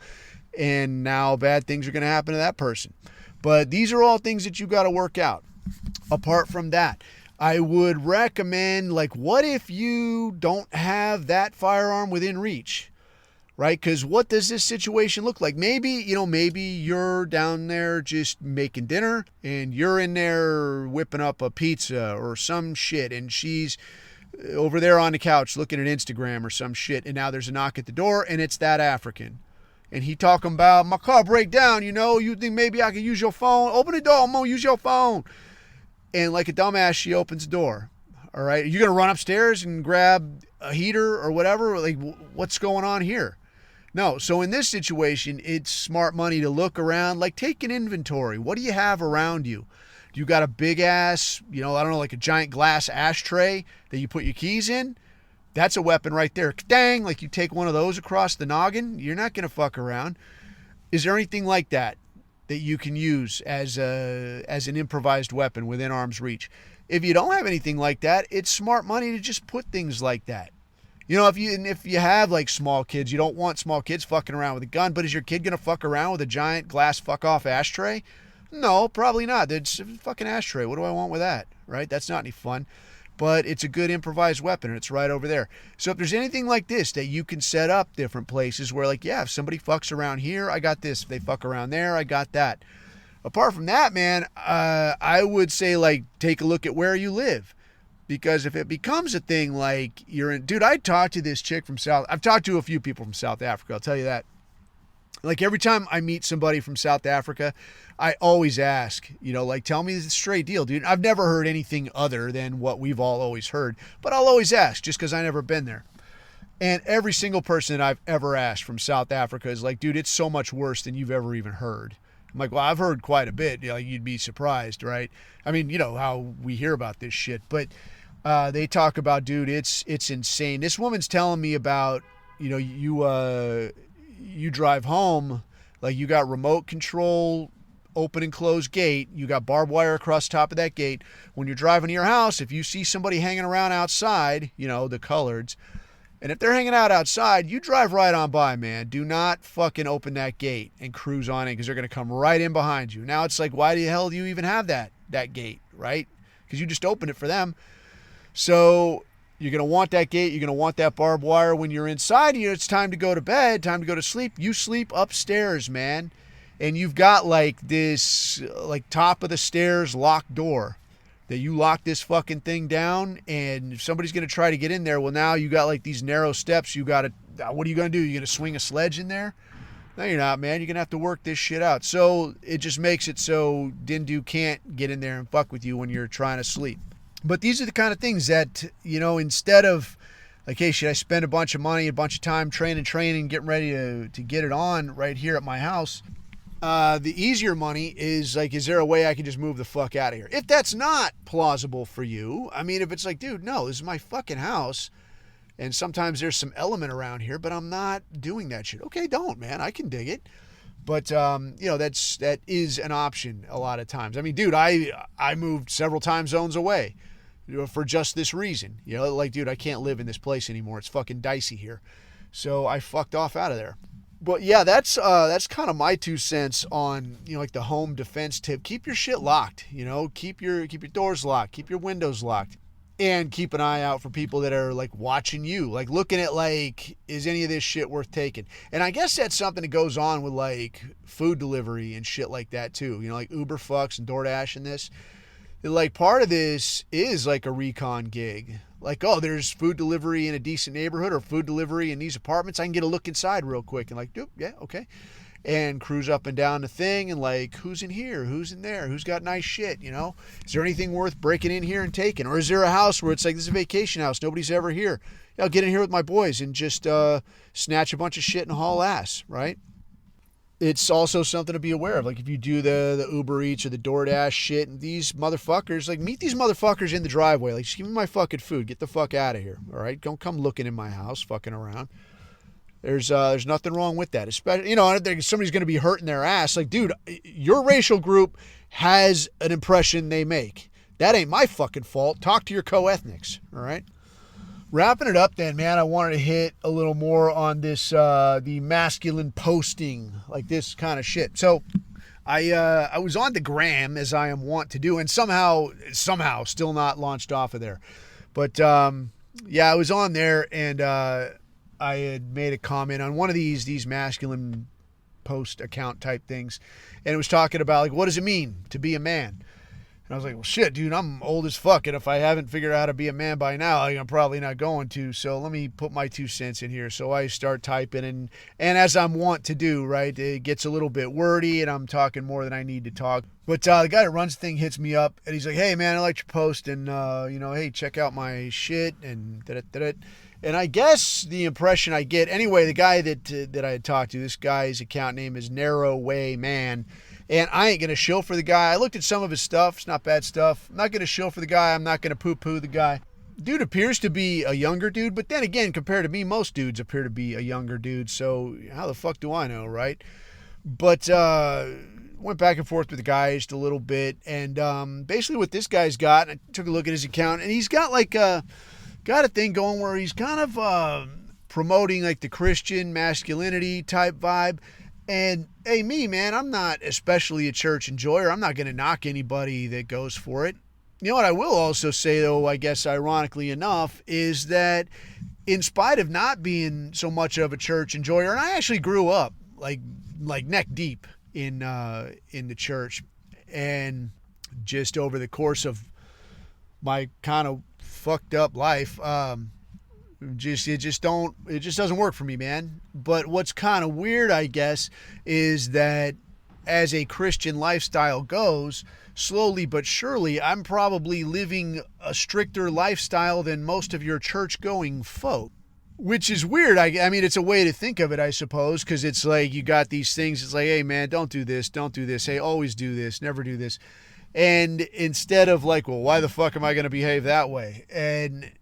and now bad things are going to happen to that person. But these are all things that you got to work out. Apart from that, I would recommend, like, what if you don't have that firearm within reach? Right? Because what does this situation look like? Maybe you're down there just making dinner and you're in there whipping up a pizza or some shit, and she's over there on the couch looking at Instagram or some shit, and now there's a knock at the door and it's that African. And he talking about, my car break down, you think maybe I can use your phone? Open the door, I'm going to use your phone. And like a dumbass, she opens the door. All right, are you going to run upstairs and grab a heater or whatever? Like, what's going on here? No. So in this situation, it's smart money to look around, like take an inventory. What do you have around you? Do you got a big ass, like a giant glass ashtray that you put your keys in? That's a weapon right there. Dang, like you take one of those across the noggin, you're not going to fuck around. Is there anything like that you can use as an improvised weapon within arm's reach? If you don't have anything like that, it's smart money to just put things like that. You know, if you have like small kids, you don't want small kids fucking around with a gun, but is your kid going to fuck around with a giant glass fuck off ashtray? No, probably not. It's a fucking ashtray. What do I want with that? Right? That's not any fun. But it's a good improvised weapon, and it's right over there. So if there's anything like this that you can set up different places where, like, yeah, if somebody fucks around here, I got this. If they fuck around there, I got that. Apart from that, man, I would say, like, take a look at where you live. Because if it becomes a thing like you're in... Dude, I talked to this chick from I've talked to a few people from South Africa, I'll tell you that. Like, every time I meet somebody from South Africa, I always ask, you know, like, tell me the straight deal, dude. I've never heard anything other than what we've all always heard, but I'll always ask just because I've never been there. And every single person that I've ever asked from South Africa is like, dude, it's so much worse than you've ever even heard. I'm like, well, I've heard quite a bit. You know, you'd be surprised, right? I mean, you know how we hear about this shit, but they talk about, dude, it's insane. This woman's telling me about, you know, you drive home, like you got remote control, open and close gate. You got barbed wire across the top of that gate. When you're driving to your house, if you see somebody hanging around outside, you know, the coloreds, and if they're hanging out outside, you drive right on by, man. Do not fucking open that gate and cruise on it because they're going to come right in behind you. Now it's like, why the hell do you even have that gate, right? Because you just opened it for them. So you're going to want that gate. You're going to want that barbed wire. When you're inside here, it's time to go to bed, time to go to sleep. You sleep upstairs, man. And you've got like this, like top of the stairs locked door that you lock this fucking thing down. And if somebody's going to try to get in there, well, now you got like these narrow steps. You got to, what are you going to do? You're going to swing a sledge in there? No, you're not, man. You're going to have to work this shit out. So it just makes it so Dindu can't get in there and fuck with you when you're trying to sleep. But these are the kind of things that, you know, instead of like, hey, should I spend a bunch of money, a bunch of time training, getting ready to get it on right here at my house? The easier money is like, is there a way I can just move the fuck out of here? If that's not plausible for you, I mean, if it's like, dude, no, this is my fucking house. And sometimes there's some element around here, but I'm not doing that shit. Okay, don't, man. I can dig it. But, you know, that is an option a lot of times. I mean, dude, I moved several time zones away for just this reason. You know, like, dude, I can't live in this place anymore. It's fucking dicey here. So I fucked off out of there. But yeah, that's kind of my 2 cents on, you know, like the home defense tip. Keep your shit locked, you know, keep your doors locked, keep your windows locked, and keep an eye out for people that are like watching you, like looking at like, is any of this shit worth taking? And I guess that's something that goes on with like food delivery and shit like that too. You know, like Uber fucks and DoorDash and this. Like part of this is like a recon gig. Like, oh, there's food delivery in a decent neighborhood or food delivery in these apartments. I can get a look inside real quick and like, doop, yeah, okay. And cruise up and down the thing and like, who's in here? Who's in there? Who's got nice shit, you know? Is there anything worth breaking in here and taking? Or is there a house where it's like, this is a vacation house, nobody's ever here? Yeah, I'll get in here with my boys and just snatch a bunch of shit and haul ass, right? It's also something to be aware of. Like if you do the Uber Eats or the DoorDash shit and these motherfuckers, like meet these motherfuckers in the driveway. Like just give me my fucking food. Get the fuck out of here. All right. Don't come looking in my house, fucking around. There's nothing wrong with that. Especially, you know, somebody's going to be hurting their ass. Like, dude, your racial group has an impression they make. That ain't my fucking fault. Talk to your co-ethnics. All right. Wrapping it up then, man, I wanted to hit a little more on this, the masculine posting, like this kind of shit. So I was on the gram as I am wont to do and somehow still not launched off of there. But yeah, I was on there and I had made a comment on one of these masculine post account type things. And it was talking about like, what does it mean to be a man? And I was like, well, shit, dude, I'm old as fuck. And if I haven't figured out how to be a man by now, I'm probably not going to. So let me put my 2 cents in here. So I start typing and as I'm wont to do, right, it gets a little bit wordy and I'm talking more than I need to talk. But the guy that runs the thing hits me up and he's like, hey, man, I like your post and, you know, hey, check out my shit and da-da-da-da. And I guess the impression I get, anyway, the guy that I had talked to, this guy's account name is Narrow Way Man. And I ain't going to shill for the guy. I looked at some of his stuff. It's not bad stuff. I'm not going to shill for the guy. I'm not going to poo-poo the guy. Dude appears to be a younger dude. But then again, compared to me, most dudes appear to be a younger dude. So how the fuck do I know, right? But went back and forth with the guy just a little bit. And basically what this guy's got, I took a look at his account. And he's got like got a thing going where he's kind of promoting like the Christian masculinity type vibe. And hey, me, man, I'm not especially a church enjoyer. I'm not going to knock anybody that goes for it. You know what I will also say, though, I guess ironically enough, is that in spite of not being so much of a church enjoyer, and I actually grew up like neck deep in the church, and just over the course of my kind of fucked up life, it just doesn't work for me, man. But what's kind of weird, I guess, is that as a Christian lifestyle goes, slowly but surely, I'm probably living a stricter lifestyle than most of your church-going folk. Which is weird. I mean, it's a way to think of it, I suppose, because it's like you got these things. It's like, hey, man, don't do this. Don't do this. Hey, always do this. Never do this. And instead of like, well, why the fuck am I going to behave that way? And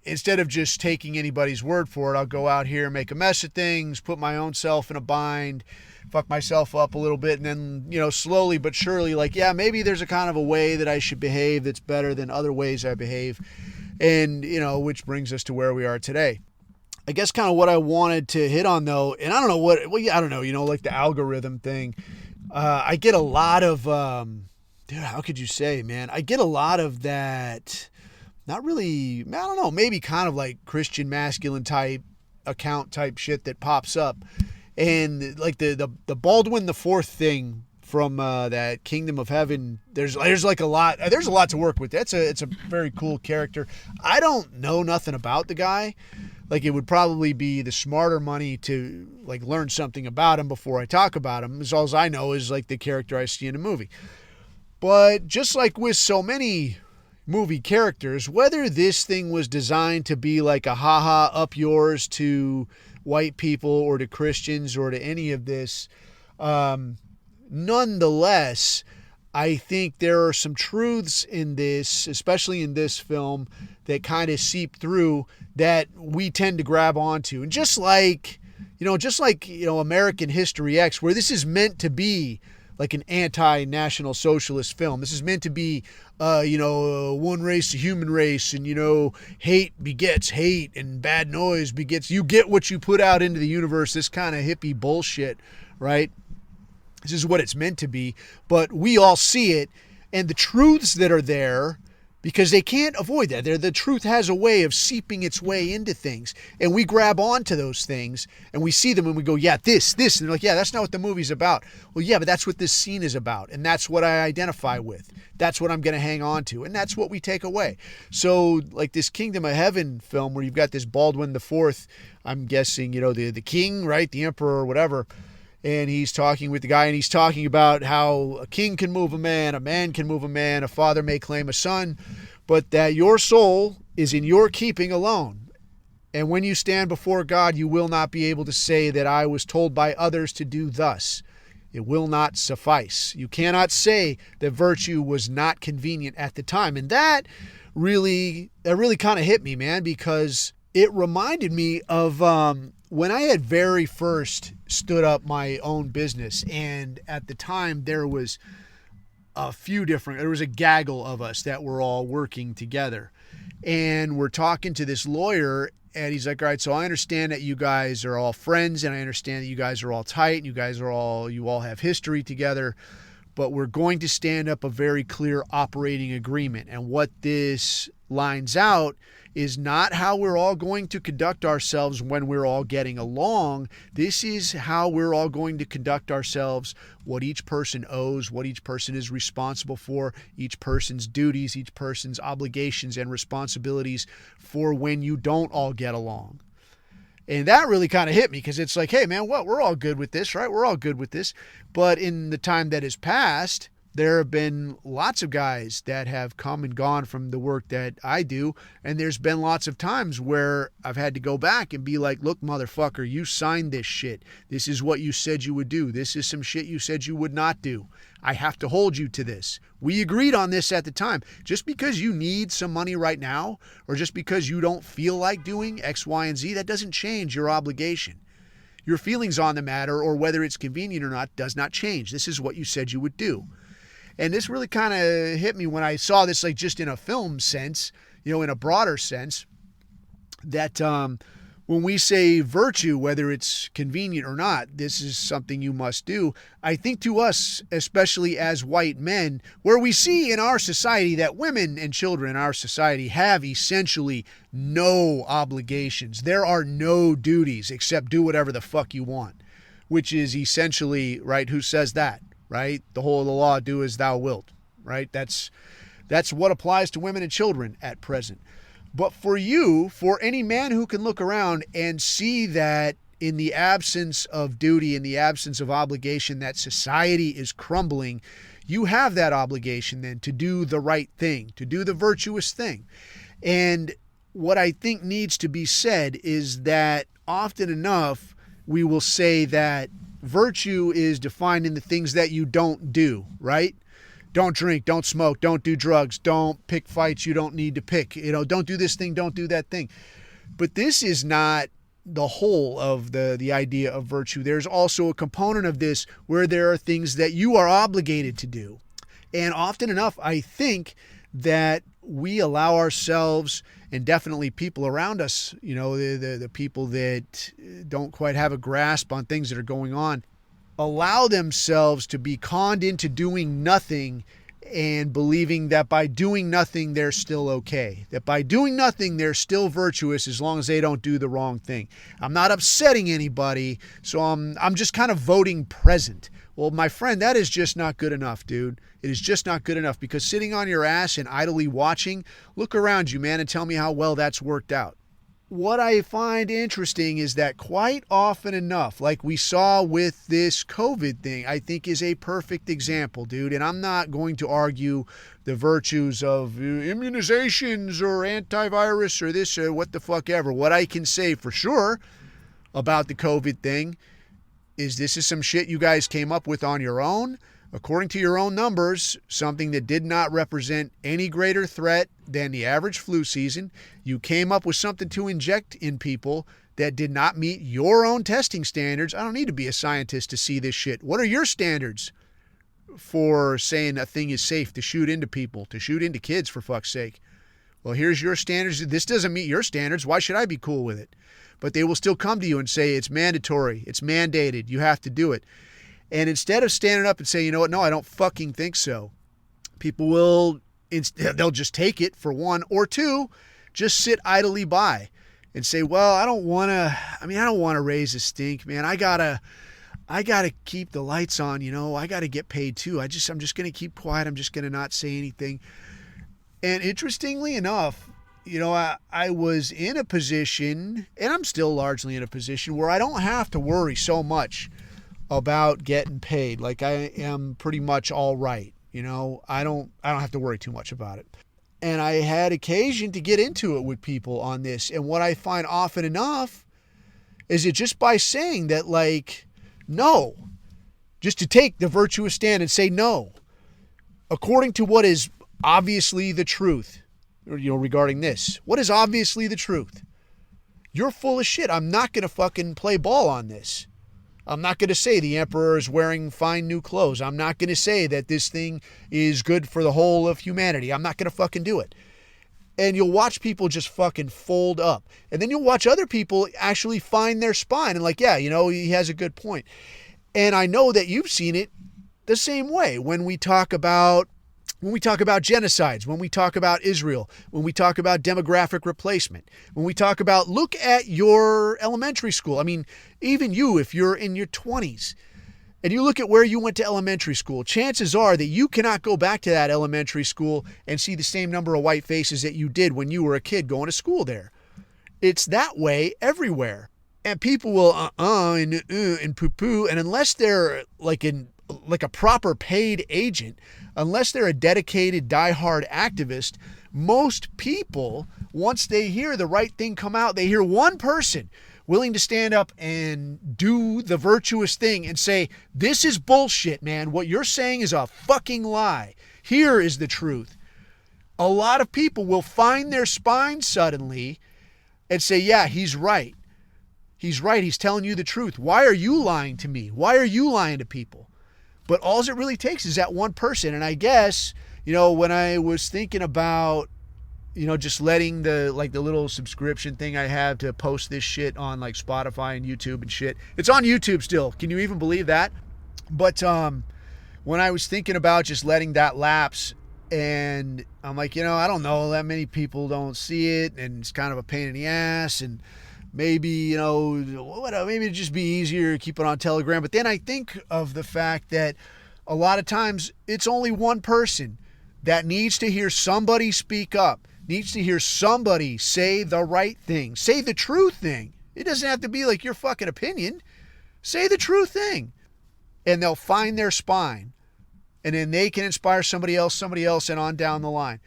instead of just taking anybody's word for it, I'll go out here, make a mess of things, put my own self in a bind, fuck myself up a little bit, and then, you know, slowly but surely, like, yeah, maybe there's a kind of a way that I should behave that's better than other ways I behave. And, you know, which brings us to where we are today. I guess kind of what I wanted to hit on, though, and I don't know I don't know, you know, like the algorithm thing. I get a lot of, dude, how could you say, man? I get a lot of that, not really, I don't know, maybe kind of like Christian masculine type account type shit that pops up. And like the Baldwin the Fourth thing from that Kingdom of Heaven, there's like a lot to work with. It's a very cool character. I don't know nothing about the guy. Like, it would probably be the smarter money to like learn something about him before I talk about him. As all I know is like the character I see in a movie. But just like with so many movie characters, whether this thing was designed to be like a haha up yours to white people or to Christians or to any of this, nonetheless, I think there are some truths in this, especially in this film, that kind of seep through that we tend to grab onto. And just like American History X, where this is meant to be like an anti-national socialist film. This is meant to be, one race, a human race, and, hate begets hate and bad noise begets, you get what you put out into the universe, this kind of hippie bullshit, right? This is what it's meant to be, but we all see it, and the truths that are there, because they can't avoid that. The truth has a way of seeping its way into things, and we grab onto those things, and we see them, and we go, yeah, this, and they're like, yeah, that's not what the movie's about. Well, yeah, but that's what this scene is about, and that's what I identify with. That's what I'm going to hang on to, and that's what we take away. So, like this Kingdom of Heaven film, where you've got this Baldwin the Fourth, I'm guessing, the king, right, the emperor or whatever, and he's talking with the guy, and he's talking about how a king can move a man can move a man, a father may claim a son, but that your soul is in your keeping alone. And when you stand before God, you will not be able to say that I was told by others to do thus. It will not suffice. You cannot say that virtue was not convenient at the time. And that really kind of hit me, man, because it reminded me of when I had very first stood up my own business. And at the time, there was a gaggle of us that were all working together. And we're talking to this lawyer, and he's like, all right, so I understand that you guys are all friends, and I understand that you guys are all tight, and you all have history together, but we're going to stand up a very clear operating agreement. And what this lines out is not how we're all going to conduct ourselves when we're all getting along. This is how we're all going to conduct ourselves, what each person owes, what each person is responsible for, each person's duties, each person's obligations and responsibilities for when you don't all get along. And that really kind of hit me, because it's like, hey, man, we're all good with this, right? We're all good with this. But in the time that has passed, there have been lots of guys that have come and gone from the work that I do. And there's been lots of times where I've had to go back and be like, look, motherfucker, you signed this shit. This is what you said you would do. This is some shit you said you would not do. I have to hold you to this. We agreed on this at the time. Just because you need some money right now, or just because you don't feel like doing X, Y, and Z, that doesn't change your obligation. Your feelings on the matter, or whether it's convenient or not, does not change. This is what you said you would do. And this really kind of hit me when I saw this, like just in a film sense, in a broader sense. that when we say virtue, whether it's convenient or not, this is something you must do. I think to us, especially as white men, where we see in our society that women and children in our society have essentially no obligations. There are no duties except do whatever the fuck you want, which is essentially, right, who says that, right? The whole of the law, do as thou wilt, right? That's what applies to women and children at present. But for you, for any man who can look around and see that in the absence of duty, in the absence of obligation, that society is crumbling, you have that obligation then to do the right thing, to do the virtuous thing. And what I think needs to be said is that often enough, we will say that virtue is defined in the things that you don't do, right? Don't drink, don't smoke, don't do drugs, don't pick fights you don't need to pick. Don't do this thing, don't do that thing. But this is not the whole of the idea of virtue. There's also a component of this where there are things that you are obligated to do. And often enough, I think that we allow ourselves, and definitely people around us, the people that don't quite have a grasp on things that are going on, allow themselves to be conned into doing nothing and believing that by doing nothing, they're still okay. That by doing nothing, they're still virtuous as long as they don't do the wrong thing. I'm not upsetting anybody, so I'm just kind of voting present. Well, my friend, that is just not good enough, dude. It is just not good enough, because sitting on your ass and idly watching, look around you, man, and tell me how well that's worked out. What I find interesting is that quite often enough, like we saw with this COVID thing, I think is a perfect example, dude. And I'm not going to argue the virtues of immunizations or antivirus or this or what the fuck ever. What I can say for sure about the COVID thing is this is some shit you guys came up with on your own. According to your own numbers, something that did not represent any greater threat than the average flu season. You came up with something to inject in people that did not meet your own testing standards. I don't need to be a scientist to see this shit. What are your standards for saying a thing is safe to shoot into people, to shoot into kids, for fuck's sake? Well, here's your standards. This doesn't meet your standards. Why should I be cool with it? But they will still come to you and say it's mandatory, it's mandated, you have to do it. And instead of standing up and saying, you know what, no, I don't fucking think so, people they'll just take it, for one, or two, just sit idly by and say, well, I don't want to raise a stink, man. I gotta keep the lights on, I gotta get paid too. I'm just going to keep quiet. I'm just going to not say anything. And interestingly enough, I was in a position, and I'm still largely in a position, where I don't have to worry so much about getting paid. Like, I am pretty much all right. I don't have to worry too much about it. And I had occasion to get into it with people on this. And what I find often enough is that just by saying that, like, no, just to take the virtuous stand and say no, according to what is obviously the truth, regarding this. What is obviously the truth? You're full of shit. I'm not going to fucking play ball on this. I'm not going to say the emperor is wearing fine new clothes. I'm not going to say that this thing is good for the whole of humanity. I'm not going to fucking do it. And you'll watch people just fucking fold up. And then you'll watch other people actually find their spine and like, yeah, he has a good point. And I know that you've seen it the same way when we talk about genocides, when we talk about Israel, when we talk about demographic replacement, when we talk about, look at your elementary school. I mean, even you, if you're in your 20s and you look at where you went to elementary school, chances are that you cannot go back to that elementary school and see the same number of white faces that you did when you were a kid going to school there. It's that way everywhere. And people will and poo-poo, and unless they're like a proper paid agent, unless they're a dedicated, diehard activist, most people, once they hear the right thing come out, they hear one person willing to stand up and do the virtuous thing and say, this is bullshit, man. What you're saying is a fucking lie. Here is the truth. A lot of people will find their spine suddenly and say, yeah, he's right. He's right. He's telling you the truth. Why are you lying to me? Why are you lying to people? But all it really takes is that one person. And I guess, when I was thinking about just letting the little subscription thing I have to post this shit on like Spotify and YouTube and shit. It's on YouTube still. Can you even believe that? But when I was thinking about just letting that lapse, and I'm like, I don't know, that many people don't see it, and it's kind of a pain in the ass, and maybe, maybe it'd just be easier to keep it on Telegram. But then I think of the fact that a lot of times it's only one person that needs to hear somebody speak up, needs to hear somebody say the right thing, say the true thing. It doesn't have to be like your fucking opinion. Say the true thing. And they'll find their spine. And then they can inspire somebody else, and on down the line.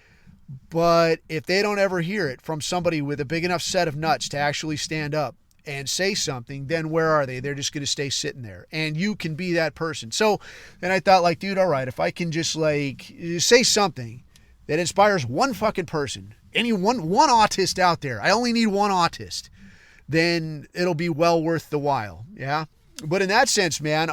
But if they don't ever hear it from somebody with a big enough set of nuts to actually stand up and say something, then where are they? They're just going to stay sitting there. And you can be that person. So then I thought, like, dude, all right, if I can just say something that inspires one fucking person, any one autist out there, I only need one autist, then it'll be well worth the while. Yeah. But in that sense, man,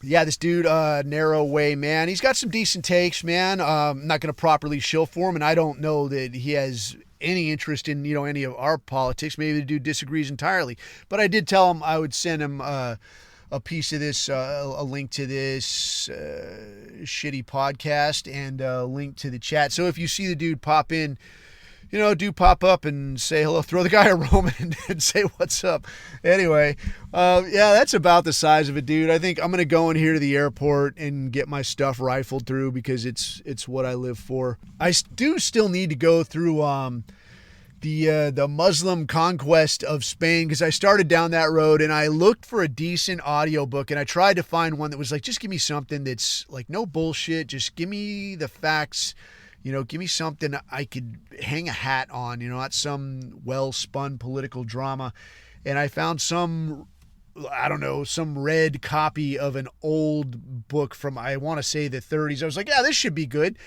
this dude, Narrow Way, man, he's got some decent takes, man. I'm not going to properly shill for him, and I don't know that he has any interest in, any of our politics. Maybe the dude disagrees entirely. But I did tell him I would send him a piece of this, a link to this shitty podcast, and a link to the chat. So if you see the dude pop in, do pop up and say hello, throw the guy a Roman and say what's up. Anyway, that's about the size of it, dude. I think I'm going to go in here to the airport and get my stuff rifled through because it's what I live for. I do still need to go through the Muslim conquest of Spain because I started down that road and I looked for a decent audiobook and I tried to find one that was like, just give me something that's like no bullshit. Just give me the facts. Give me something I could hang a hat on, not some well-spun political drama. And I found some red copy of an old book from, I want to say, the 30s. I was like, yeah, this should be good.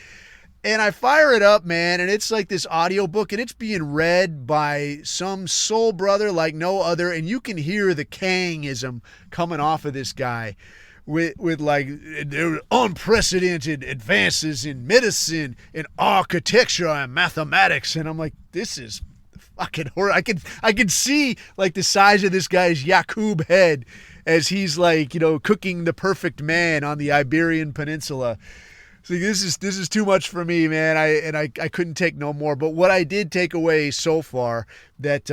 And I fire it up, man, and it's like this audiobook, and it's being read by some soul brother like no other, and you can hear the Kangism coming off of this guy. With like unprecedented advances in medicine and architecture and mathematics, and I'm like, this is fucking horrible. I could see like the size of this guy's Yaqub head as he's like cooking the perfect man on the Iberian Peninsula. So this is too much for me, man. I couldn't take no more. But what I did take away so far that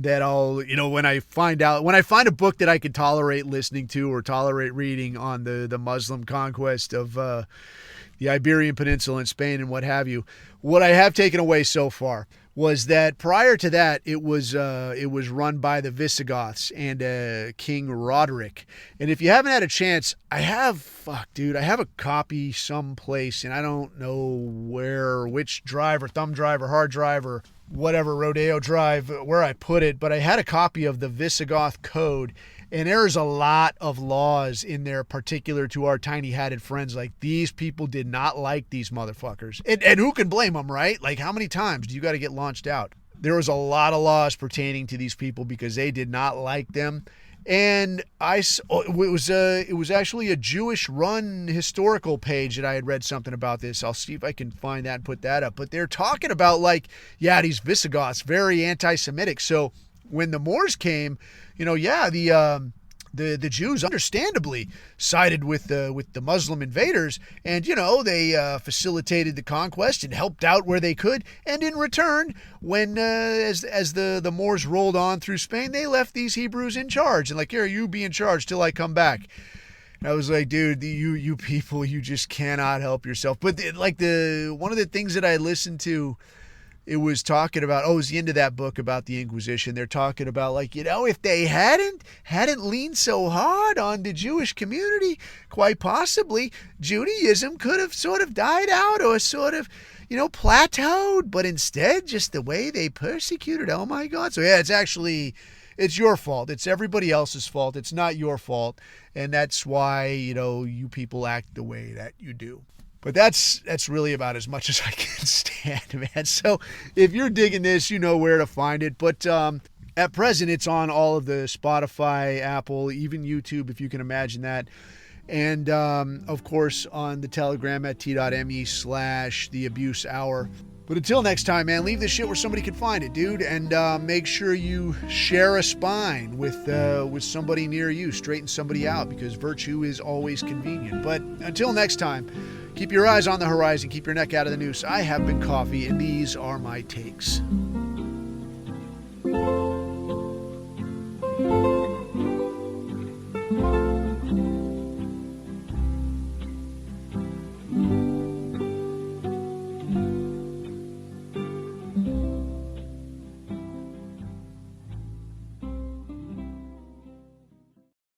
I'll, when I find a book that I can tolerate listening to or tolerate reading on the Muslim conquest of the Iberian Peninsula and Spain and what have you, what I have taken away so far was that prior to that, it was run by the Visigoths and King Roderick. And if you haven't had a chance, I have a copy someplace, and I don't know which drive or thumb drive or hard drive or whatever Rodeo drive where I put it, but I had a copy of the Visigoth Code, and there's a lot of laws in there particular to our tiny hatted friends. Like, these people did not like these motherfuckers, and who can blame them, right? Like, how many times do you got to get launched out? There was a lot of laws pertaining to these people because they did not like them. And it was actually a Jewish-run historical page that I had read something about this. I'll see if I can find that and put that up. But they're talking about these Visigoths, very anti-Semitic. So when the Moors came, the Jews understandably sided with the Muslim invaders, and they facilitated the conquest and helped out where they could. And in return, when as the Moors rolled on through Spain, they left these Hebrews in charge, and like, here, you be in charge till I come back. And I was like, dude, you people, you just cannot help yourself. But one of the things that I listened to, it was talking about, it was the end of that book about the Inquisition. They're talking about, if they hadn't leaned so hard on the Jewish community, quite possibly Judaism could have sort of died out or sort of, plateaued. But instead, just the way they persecuted, oh my God. So yeah, it's your fault. It's everybody else's fault. It's not your fault. And that's why, you people act the way that you do. But that's really about as much as I can stand, man. So if you're digging this, you know where to find it. But at present, it's on all of the Spotify, Apple, even YouTube, if you can imagine that. And, of course, on the Telegram at t.me/theabusehour. But until next time, man, leave this shit where somebody can find it, dude. And make sure you share a spine with somebody near you. Straighten somebody out, because virtue is always convenient. But until next time, keep your eyes on the horizon. Keep your neck out of the noose. I have been Coffee, and these are my takes.